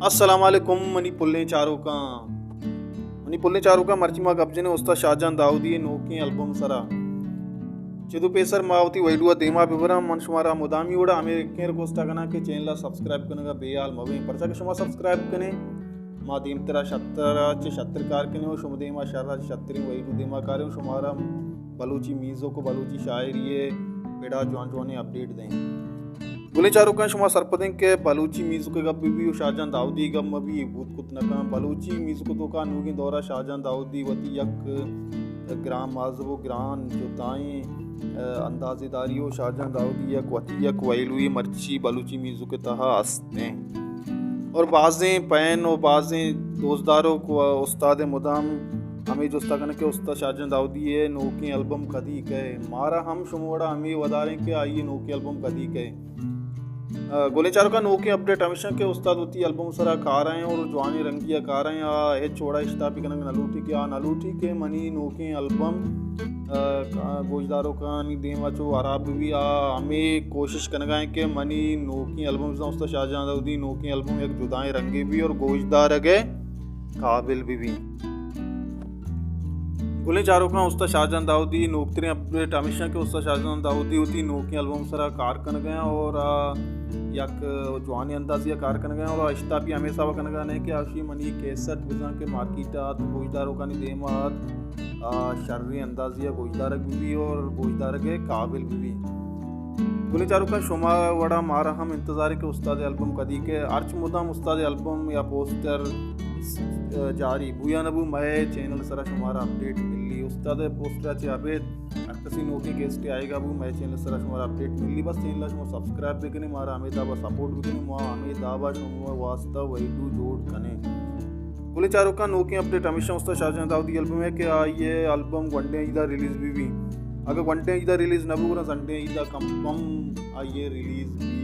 अस्सलाम वालेकुम मनी पुल्ले चारों का मर्चिमा कब्जे ने उस्ताद शाहजहां दाऊदी नोकी एल्बम सरा चिदु पेसर मावती वैडुआ देमा विवरम मनशुमारा मुदामी उड़ा अमेरिकन कोस्टा कना के चैनल सब्सक्राइब करने का बेयाल मवे परचा के शुमा सब्सक्राइब कने मा दीम तेरा शत्तरा च शत्तर कार कने शुम देमा शर्रा शत्तरी वैडु देमा कार्य शुमारा बलूची मीज़ो को बलूची शायरी पेड़ा जवान जवानी अपडेट दें गुले चारों का शुमा सरपदें के बलूची मीज़ के गप भी शाहजहां दाऊदी गम भी भूत कुत नका बलूची मीज़ को तो का नूगी दौरा शाहजहां दाऊदी वती यक ग्राम माजबो ग्रान जोताएं अंदाज़ेदारियों शाहजहां दाऊदी यक वती यक वैलुई मर्ची बलूची मीज़ के तहा हंसते और बाज़ें पैन और बाज़ें दोस्तदारों को उस्ताद मुदाम हमें जो उस्ताद के उस्ताद शाहजहां दाऊदी है नोकी एल्बम कदी के मारा हम शुमोड़ा हमें वदारें के आइए नोकी एल्बम कदी के गोले चारों का नोकी अपडेट हमेशा के उस्ताद होती एल्बम सरा कार हैं और जवानी रंगिया कार हैं ए चौड़ा इस्तापी कनंग नलूठी के मनी नोकी एल्बम गोजदारों का नी देवा चो अराब भी हमें कोशिश करना के मनी नोकी एल्बम से उस्ताद शाहजहां दाऊदी नोकी एल्बम एक जुदाएं रंगे भी और गोजदार के काबिल भी गुले चारों का उस्ताद शाहजहां दाऊदी नोकतरी अपडेट हमेशा के उस्ताद शाहजहां दाऊदी होती नोकी एल्बम सरा कार कन गया और यक जवानी अंदाजिया कार कन गया और इश्ता भी हमेशा वह कन गया कि आशी मनी केसट बिजा के मार्केटात गोजदारों का नहीं देमात शर्री अंदाजिया गोजदार भी और गोजदार के काबिल भी गुले चारों का शुमा वड़ा मारा हम इंतज़ार के उस्ताद एल्बम कदी के अर्च मुदाम उस्ताद एल्बम या पोस्टर जारी बुया नबू मय चैनल सरा शुमारा अपडेट मिली उस्ताद पोस्टर चे अबेद अक्सी नोकी गेस्ट आएगा बू मय चैनल सरा शुमारा अपडेट मिली बस चैनल शुमा सब्सक्राइब भी कने मारा हमें दावा सपोर्ट भी कने मां हमें दावा शुमा वास्ता वैडू जोड़ कने गुले चारों का नोकी अपडेट हमेशा उस्ताद शाहजहां दाऊदी एल्बम है कि ये एल्बम वनडे इधर रिलीज भी अगर वनडे इधर रिलीज न भी संडे इधर कम आइए रिलीज भी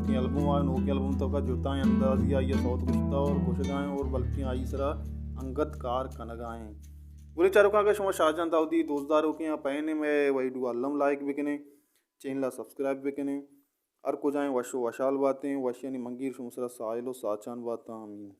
नोकी एल्बम तो का जोताएं अंदाज या ये सौत गुस्ता और खुशगाएं और बल्कि आई सरा अंगत कार कनगाएं बुरे चारों का शुमा शाहजहां दाऊदी दोस्तदारों के यहाँ पहने में वही डू अल्लम लाइक भी कने चैनल सब्सक्राइब भी कने और को जाएं वशो वशाल बातें वश यानी मंगीर शुमसरा साइलो साचान बाता आमीन।